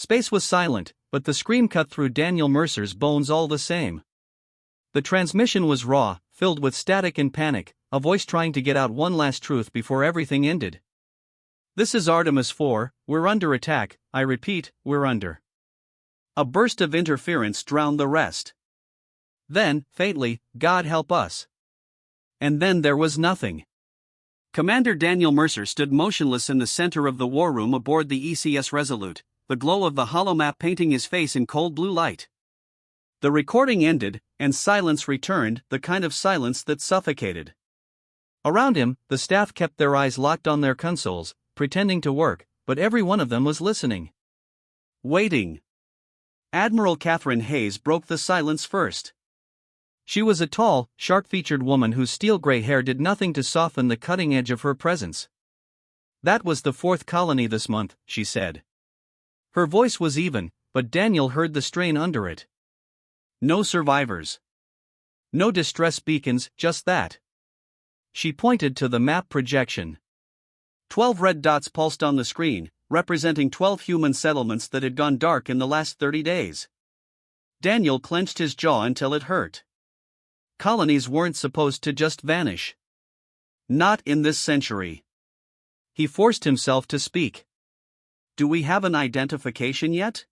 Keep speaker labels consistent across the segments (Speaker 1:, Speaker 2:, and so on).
Speaker 1: Space was silent, but the scream cut through Daniel Mercer's bones all the same. The transmission was raw, filled with static and panic, a voice trying to get out one last truth before everything ended. "This is Artemis 4, we're under attack, I repeat, we're under." A burst of interference drowned the rest. Then, faintly, "God help us." And then there was nothing. Commander Daniel Mercer stood motionless in the center of the war room aboard the ECS Resolute, the glow of the holomap painting his face in cold blue light. The recording ended, and silence returned, the kind of silence that suffocated. Around him, the staff kept their eyes locked on their consoles, pretending to work, but every one of them was listening. Waiting. Admiral Catherine Hayes broke the silence first. She was a tall, sharp-featured woman whose steel-gray hair did nothing to soften the cutting edge of her presence. "That was the 4th colony this month," she said. Her voice was even, but Daniel heard the strain under it. "No survivors. No distress beacons, just that." She pointed to the map projection. 12 red dots pulsed on the screen, representing 12 human settlements that had gone dark in the last 30 days. Daniel clenched his jaw until it hurt. Colonies weren't supposed to just vanish. Not in this century. He forced himself to speak. "Do we have an identification yet?"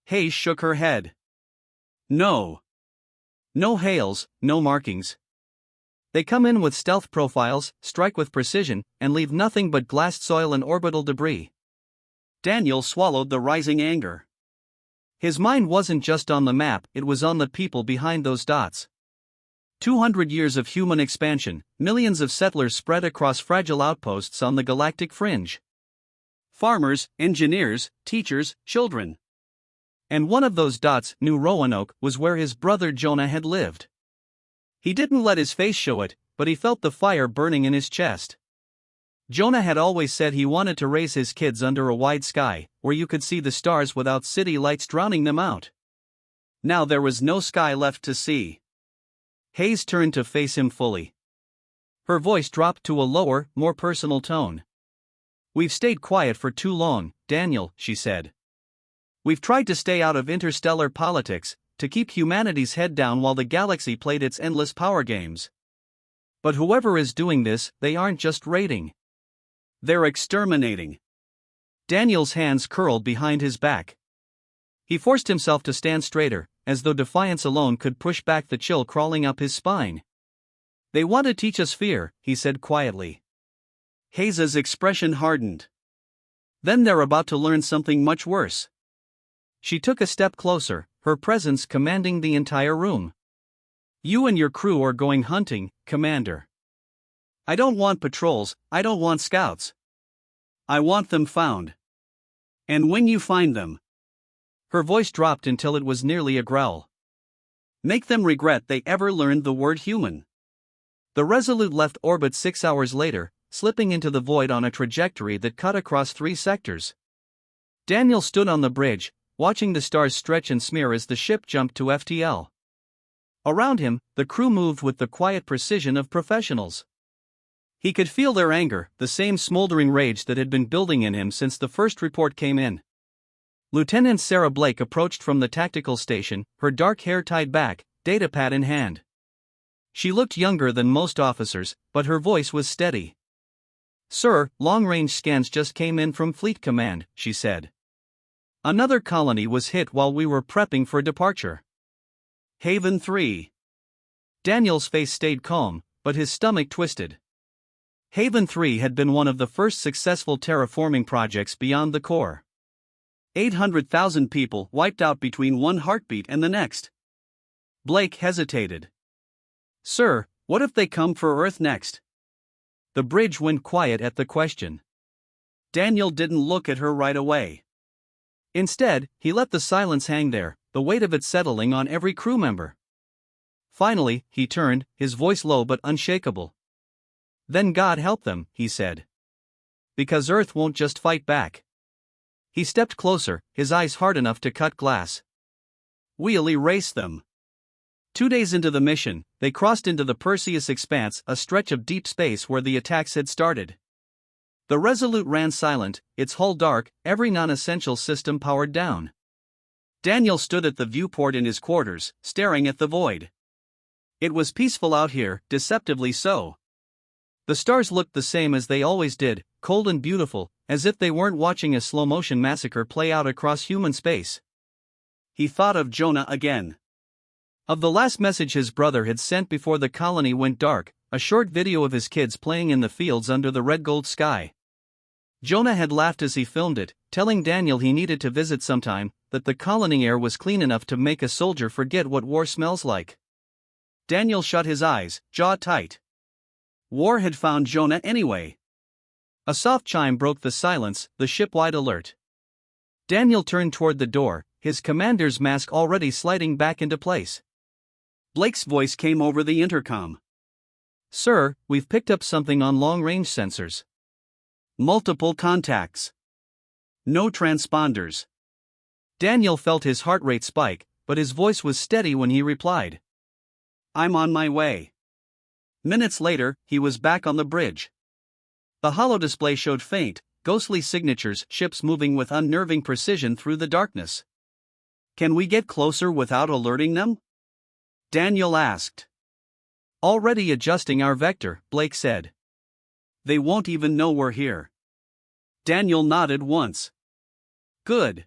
Speaker 1: Hayes shook her head. "No. No hails, no markings. They come in with stealth profiles, strike with precision, and leave nothing but glassed soil and orbital debris." Daniel swallowed the rising anger. His mind wasn't just on the map, it was on the people behind those dots. 200 years of human expansion, millions of settlers spread across fragile outposts on the galactic fringe. Farmers, engineers, teachers, children. And one of those dots, New Roanoke, was where his brother Jonah had lived. He didn't let his face show it, but he felt the fire burning in his chest. Jonah had always said he wanted to raise his kids under a wide sky, where you could see the stars without city lights drowning them out. Now there was no sky left to see. Hayes turned to face him fully. Her voice dropped to a lower, more personal tone. "We've stayed quiet for too long, Daniel," she said. "We've tried to stay out of interstellar politics, to keep humanity's head down while the galaxy played its endless power games. But whoever is doing this, they aren't just raiding. They're exterminating." Daniel's hands curled behind his back. He forced himself to stand straighter, as though defiance alone could push back the chill crawling up his spine. "They want to teach us fear," he said quietly. Hayes's expression hardened. "Then they're about to learn something much worse." She took a step closer, her presence commanding the entire room. "You and your crew are going hunting, Commander. I don't want patrols, I don't want scouts. I want them found. And when you find them..." Her voice dropped until it was nearly a growl. "Make them regret they ever learned the word human." The Resolute left orbit 6 hours later, slipping into the void on a trajectory that cut across 3 sectors. Daniel stood on the bridge, watching the stars stretch and smear as the ship jumped to FTL. Around him, the crew moved with the quiet precision of professionals. He could feel their anger, the same smoldering rage that had been building in him since the first report came in. Lieutenant Sarah Blake approached from the tactical station, her dark hair tied back, datapad in hand. She looked younger than most officers, but her voice was steady. "Sir, long-range scans just came in from Fleet Command," she said. "Another colony was hit while we were prepping for departure. Haven 3. Daniel's face stayed calm, but his stomach twisted. Haven 3 had been one of the first successful terraforming projects beyond the core. 800,000 people wiped out between one heartbeat and the next. Blake hesitated. "Sir, what if they come for Earth next?" The bridge went quiet at the question. Daniel didn't look at her right away. Instead, he let the silence hang there, the weight of it settling on every crew member. Finally, he turned, his voice low but unshakable. "Then God help them," he said. "Because Earth won't just fight back." He stepped closer, his eyes hard enough to cut glass. "We'll erase them." 2 days into the mission, they crossed into the Perseus Expanse, a stretch of deep space where the attacks had started. The Resolute ran silent, its hull dark, every non-essential system powered down. Daniel stood at the viewport in his quarters, staring at the void. It was peaceful out here, deceptively so. The stars looked the same as they always did, cold and beautiful, as if they weren't watching a slow-motion massacre play out across human space. He thought of Jonah again. Of the last message his brother had sent before the colony went dark, a short video of his kids playing in the fields under the red-gold sky. Jonah had laughed as he filmed it, telling Daniel he needed to visit sometime, that the colony air was clean enough to make a soldier forget what war smells like. Daniel shut his eyes, jaw tight. War had found Jonah anyway. A soft chime broke the silence, the ship-wide alert. Daniel turned toward the door, his commander's mask already sliding back into place. Blake's voice came over the intercom. "Sir, we've picked up something on long-range sensors. Multiple contacts. No transponders." Daniel felt his heart rate spike, but his voice was steady when he replied. "I'm on my way." Minutes later, he was back on the bridge. The holodisplay showed faint, ghostly signatures, ships moving with unnerving precision through the darkness. "Can we get closer without alerting them?" Daniel asked. "Already adjusting our vector," Blake said. "They won't even know we're here." Daniel nodded once. "Good.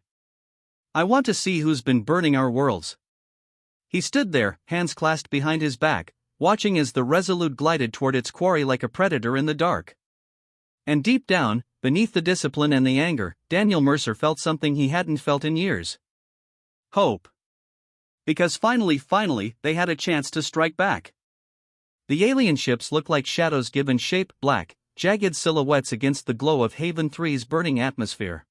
Speaker 1: I want to see who's been burning our worlds." He stood there, hands clasped behind his back, watching as the Resolute glided toward its quarry like a predator in the dark. And deep down, beneath the discipline and the anger, Daniel Mercer felt something he hadn't felt in years. Hope. Because finally, they had a chance to strike back. The alien ships looked like shadows given shape, black, jagged silhouettes against the glow of Haven 3's burning atmosphere.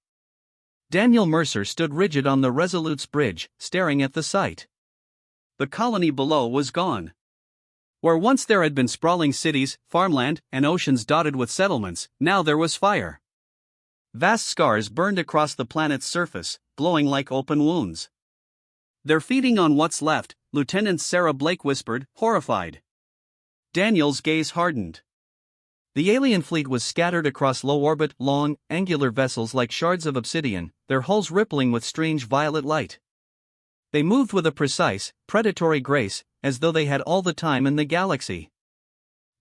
Speaker 1: Daniel Mercer stood rigid on the Resolute's bridge, staring at the sight. The colony below was gone. Where once there had been sprawling cities, farmland, and oceans dotted with settlements, now there was fire. Vast scars burned across the planet's surface, glowing like open wounds. "They're feeding on what's left," Lieutenant Sarah Blake whispered, horrified. Daniel's gaze hardened. The alien fleet was scattered across low-orbit, long, angular vessels like shards of obsidian, their hulls rippling with strange violet light. They moved with a precise, predatory grace, as though they had all the time in the galaxy.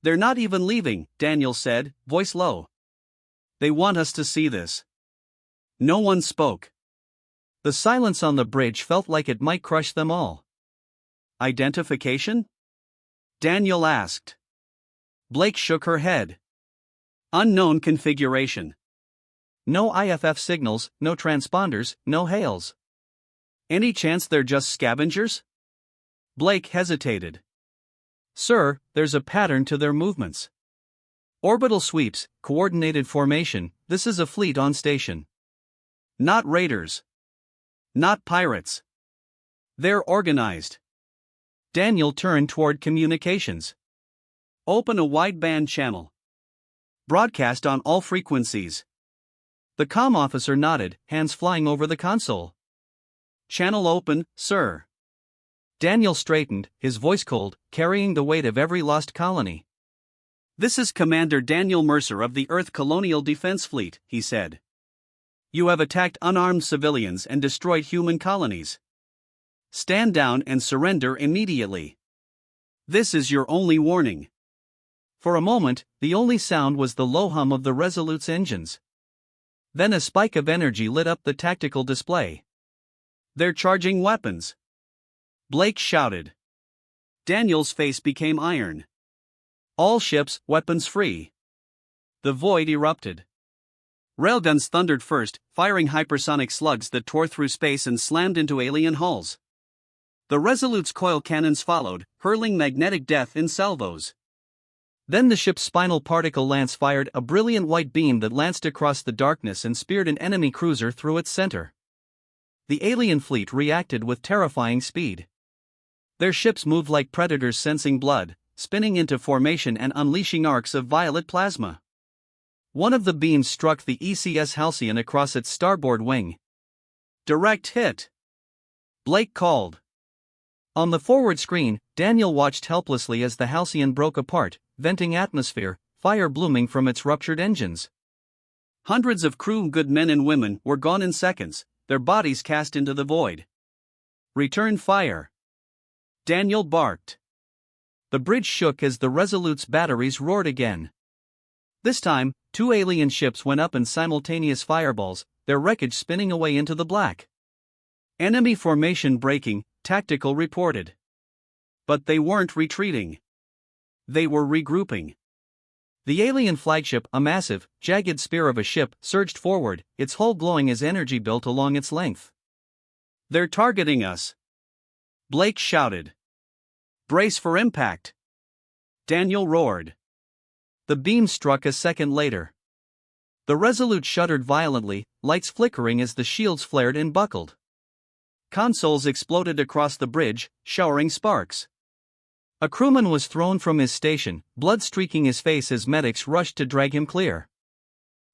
Speaker 1: "They're not even leaving," Daniel said, voice low. "They want us to see this." No one spoke. The silence on the bridge felt like it might crush them all. "Identification?" Daniel asked. Blake shook her head. "Unknown configuration. No IFF signals, no transponders, no hails." "Any chance they're just scavengers?" Blake hesitated. "Sir, there's a pattern to their movements. Orbital sweeps, coordinated formation, this is a fleet on station. Not raiders. Not pirates. They're organized." Daniel turned toward communications. "Open a wideband channel. Broadcast on all frequencies." The comm officer nodded, hands flying over the console. "Channel open, sir." Daniel straightened, his voice cold, carrying the weight of every lost colony. "This is Commander Daniel Mercer of the Earth Colonial Defense Fleet," he said. "You have attacked unarmed civilians and destroyed human colonies. Stand down and surrender immediately. This is your only warning." For a moment, the only sound was the low hum of the Resolute's engines. Then a spike of energy lit up the tactical display. "They're charging weapons!" Blake shouted. Daniel's face became iron. "All ships, weapons free." The void erupted. Railguns thundered first, firing hypersonic slugs that tore through space and slammed into alien hulls. The Resolute's coil cannons followed, hurling magnetic death in salvos. Then the ship's spinal particle lance fired a brilliant white beam that lanced across the darkness and speared an enemy cruiser through its center. The alien fleet reacted with terrifying speed. Their ships moved like predators sensing blood, spinning into formation and unleashing arcs of violet plasma. One of the beams struck the ECS Halcyon across its starboard wing. "Direct hit!" Blake called. On the forward screen, Daniel watched helplessly as the Halcyon broke apart, venting atmosphere, fire blooming from its ruptured engines. Hundreds of crew, good men and women, were gone in seconds, their bodies cast into the void. Return fire! Daniel barked. The bridge shook as the Resolute's batteries roared again. This time, 2 alien ships went up in simultaneous fireballs, their wreckage spinning away into the black. Enemy formation breaking, tactical reported. But they weren't retreating. They were regrouping. The alien flagship, a massive, jagged spear of a ship, surged forward, its hull glowing as energy built along its length. "They're targeting us!" Blake shouted. "Brace for impact!" Daniel roared. The beam struck a second later. The Resolute shuddered violently, lights flickering as the shields flared and buckled. Consoles exploded across the bridge, showering sparks. A crewman was thrown from his station, blood streaking his face as medics rushed to drag him clear.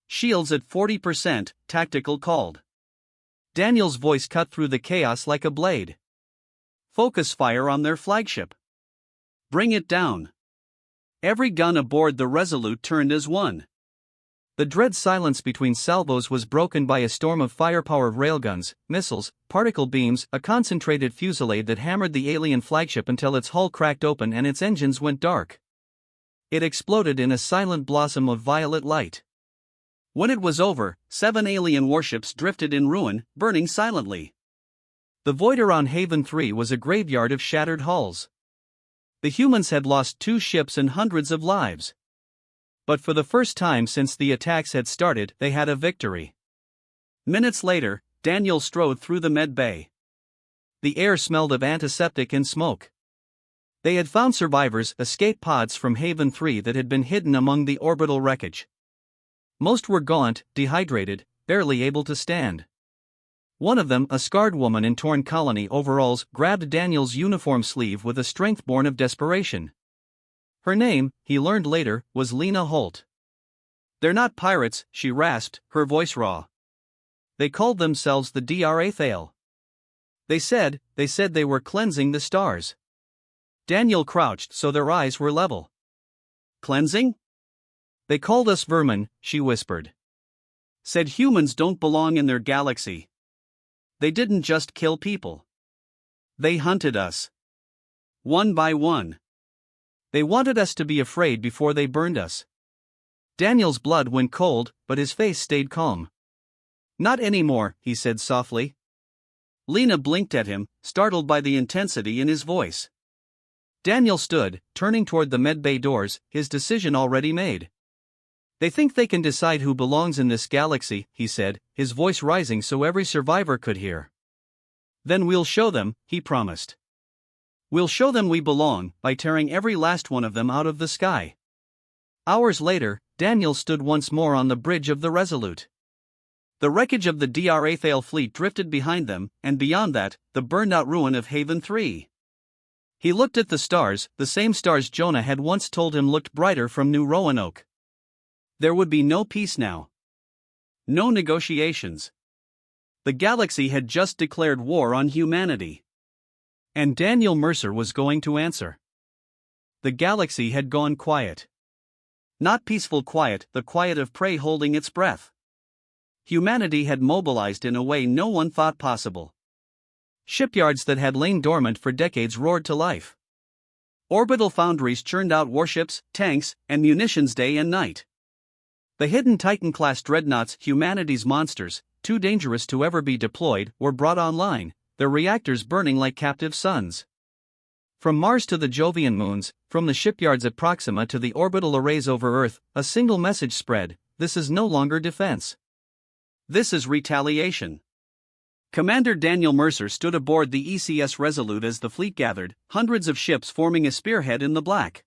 Speaker 1: "Shields at 40%, tactical called." Daniel's voice cut through the chaos like a blade. "Focus fire on their flagship. Bring it down." Every gun aboard the Resolute turned as one. The dread silence between salvos was broken by a storm of firepower of railguns, missiles, particle beams, a concentrated fusillade that hammered the alien flagship until its hull cracked open and its engines went dark. It exploded in a silent blossom of violet light. When it was over, 7 alien warships drifted in ruin, burning silently. The voider on Haven 3 was a graveyard of shattered hulls. The humans had lost 2 ships and hundreds of lives. But for the first time since the attacks had started, they had a victory. Minutes later, Daniel strode through the med bay. The air smelled of antiseptic and smoke. They had found survivors, escape pods from Haven 3 that had been hidden among the orbital wreckage. Most were gaunt, dehydrated, barely able to stand. One of them, a scarred woman in torn colony overalls, grabbed Daniel's uniform sleeve with a strength born of desperation. Her name, he learned later, was Lena Holt. "They're not pirates," she rasped, her voice raw. "They called themselves the Dra Thale. They said they were cleansing the stars." Daniel crouched so their eyes were level. "Cleansing?" "They called us vermin," she whispered. "Said humans don't belong in their galaxy. They didn't just kill people. They hunted us. One by one. They wanted us to be afraid before they burned us." Daniel's blood went cold, but his face stayed calm. "Not anymore," he said softly. Lena blinked at him, startled by the intensity in his voice. Daniel stood, turning toward the medbay doors, his decision already made. "They think they can decide who belongs in this galaxy," he said, his voice rising so every survivor could hear. "Then we'll show them," he promised. "We'll show them we belong, by tearing every last one of them out of the sky." Hours later, Daniel stood once more on the bridge of the Resolute. The wreckage of the Dra Thale fleet drifted behind them, and beyond that, the burned-out ruin of Haven 3. He looked at the stars, the same stars Jonah had once told him looked brighter from New Roanoke. There would be no peace now. No negotiations. The galaxy had just declared war on humanity. And Daniel Mercer was going to answer. The galaxy had gone quiet. Not peaceful quiet, the quiet of prey holding its breath. Humanity had mobilized in a way no one thought possible. Shipyards that had lain dormant for decades roared to life. Orbital foundries churned out warships, tanks, and munitions day and night. The hidden Titan-class dreadnoughts, humanity's monsters, too dangerous to ever be deployed, were brought online, their reactors burning like captive suns. From Mars to the Jovian moons, from the shipyards at Proxima to the orbital arrays over Earth, a single message spread: this is no longer defense. This is retaliation. Commander Daniel Mercer stood aboard the ECS Resolute as the fleet gathered, hundreds of ships forming a spearhead in the black.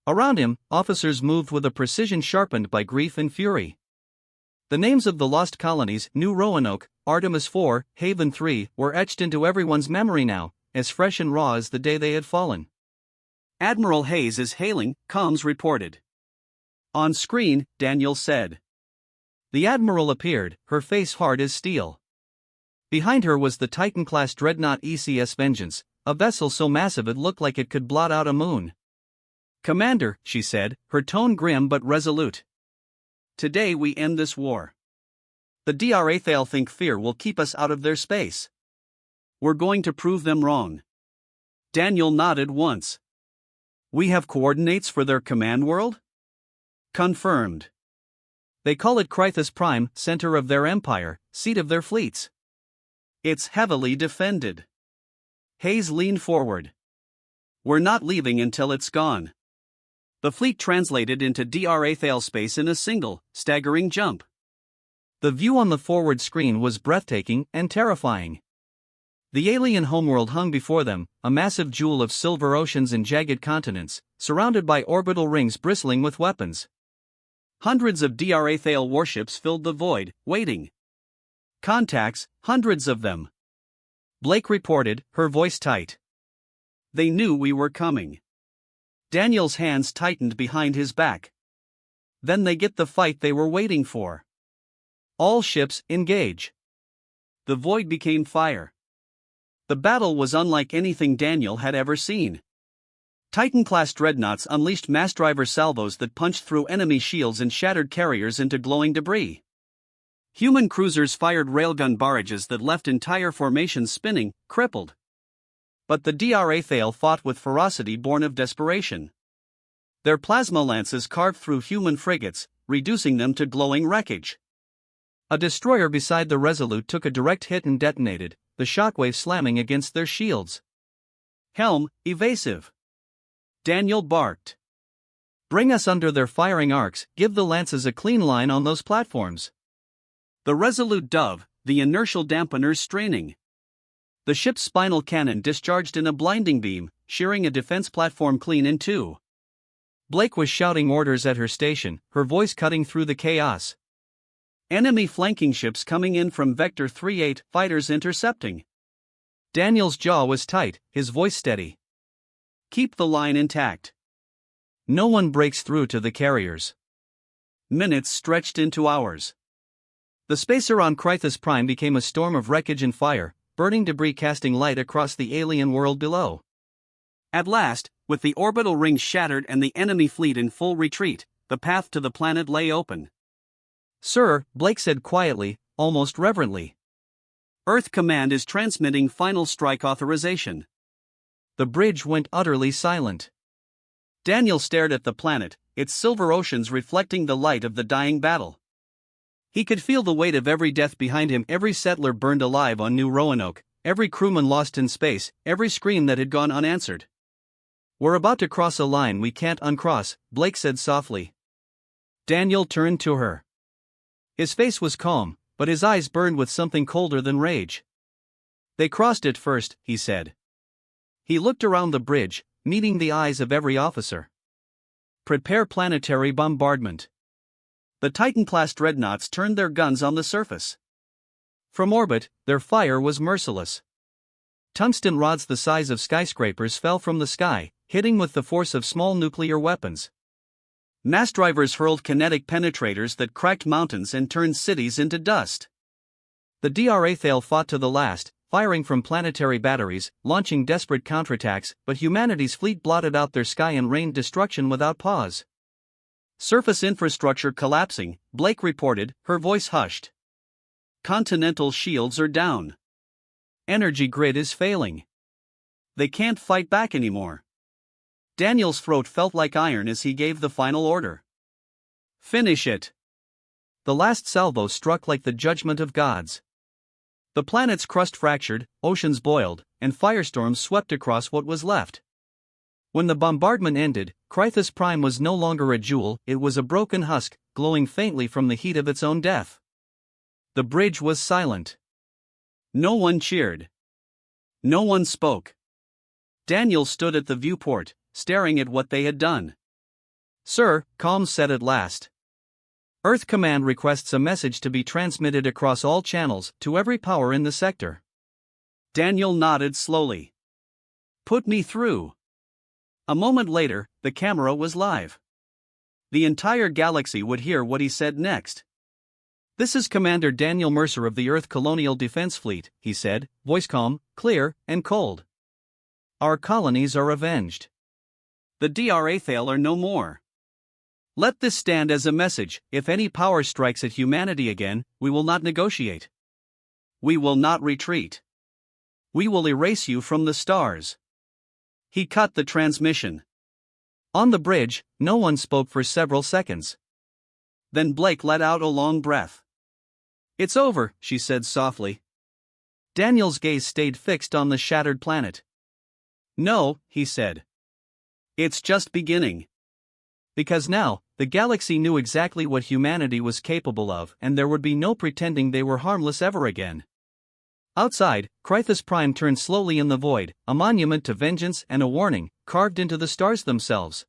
Speaker 1: Around him, officers moved with a precision sharpened by grief and fury. The names of the lost colonies, New Roanoke, Artemis IV, Haven 3, were etched into everyone's memory now, as fresh and raw as the day they had fallen. "Admiral Hayes is hailing," comms reported. On screen, Daniel said. The Admiral appeared, her face hard as steel. Behind her was the Titan-class dreadnought ECS Vengeance, a vessel so massive it looked like it could blot out a moon. "Commander," she said, her tone grim but resolute. Today we end this war. The Drathael think fear will keep us out of their space. We're going to prove them wrong. Daniel nodded once. We have coordinates for their command world? Confirmed. They call it Krythus Prime, center of their empire, seat of their fleets. It's heavily defended. Hayes leaned forward. We're not leaving until it's gone. The fleet translated into Drathael space in a single, staggering jump. The view on the forward screen was breathtaking and terrifying. The alien homeworld hung before them, a massive jewel of silver oceans and jagged continents, surrounded by orbital rings bristling with weapons. Hundreds of Drathael warships filled the void, waiting. Contacts, hundreds of them. Blake reported, her voice tight. They knew we were coming. Daniel's hands tightened behind his back. Then they get the fight they were waiting for. All ships, engage. The void became fire. The battle was unlike anything Daniel had ever seen. Titan-class dreadnoughts unleashed mass-driver salvos that punched through enemy shields and shattered carriers into glowing debris. Human cruisers fired railgun barrages that left entire formations spinning, crippled. But the Drathael fought with ferocity born of desperation. Their plasma lances carved through human frigates, reducing them to glowing wreckage. A destroyer beside the Resolute took a direct hit and detonated, the shockwave slamming against their shields. Helm, evasive. Daniel barked. Bring us under their firing arcs, give the lances a clean line on those platforms. The Resolute dove, the inertial dampeners straining. The ship's spinal cannon discharged in a blinding beam, shearing a defense platform clean in two. Blake was shouting orders at her station, her voice cutting through the chaos. Enemy flanking ships coming in from Vector 3-8, fighters intercepting. Daniel's jaw was tight, his voice steady. Keep the line intact. No one breaks through to the carriers. Minutes stretched into hours. The spacer on Krythus Prime became a storm of wreckage and fire, burning debris casting light across the alien world below. At last, with the orbital rings shattered and the enemy fleet in full retreat, the path to the planet lay open. Sir, Blake said quietly, almost reverently. Earth Command is transmitting final strike authorization. The bridge went utterly silent. Daniel stared at the planet, its silver oceans reflecting the light of the dying battle. He could feel the weight of every death behind him, every settler burned alive on New Roanoke, every crewman lost in space, every scream that had gone unanswered. We're about to cross a line we can't uncross, Blake said softly. Daniel turned to her. His face was calm, but his eyes burned with something colder than rage. They crossed it first, he said. He looked around the bridge, meeting the eyes of every officer. Prepare planetary bombardment. The Titan-class dreadnoughts turned their guns on the surface. From orbit, their fire was merciless. Tungsten rods the size of skyscrapers fell from the sky, hitting with the force of small nuclear weapons. Mass drivers hurled kinetic penetrators that cracked mountains and turned cities into dust. The Drathael fought to the last, firing from planetary batteries, launching desperate counterattacks, but humanity's fleet blotted out their sky and rained destruction without pause. Surface infrastructure collapsing, Blake reported, her voice hushed. Continental shields are down. Energy grid is failing. They can't fight back anymore. Daniel's throat felt like iron as he gave the final order. Finish it. The last salvo struck like the judgment of gods. The planet's crust fractured, oceans boiled, and firestorms swept across what was left. When the bombardment ended, Krythus Prime was no longer a jewel, it was a broken husk, glowing faintly from the heat of its own death. The bridge was silent. No one cheered. No one spoke. Daniel stood at the viewport, staring at what they had done. Sir, comms said at last. Earth Command requests a message to be transmitted across all channels, to every power in the sector. Daniel nodded slowly. Put me through. A moment later, the camera was live. The entire galaxy would hear what he said next. This is Commander Daniel Mercer of the Earth Colonial Defense Fleet, he said, voice calm, clear, and cold. Our colonies are avenged. The Drathael are no more. Let this stand as a message: if any power strikes at humanity again, we will not negotiate. We will not retreat. We will erase you from the stars. He cut the transmission. On the bridge, no one spoke for several seconds. Then Blake let out a long breath. "It's over," she said softly. Daniel's gaze stayed fixed on the shattered planet. "No," he said. "It's just beginning." Because now, the galaxy knew exactly what humanity was capable of, and there would be no pretending they were harmless ever again. Outside, Krythus Prime turned slowly in the void, a monument to vengeance and a warning, carved into the stars themselves.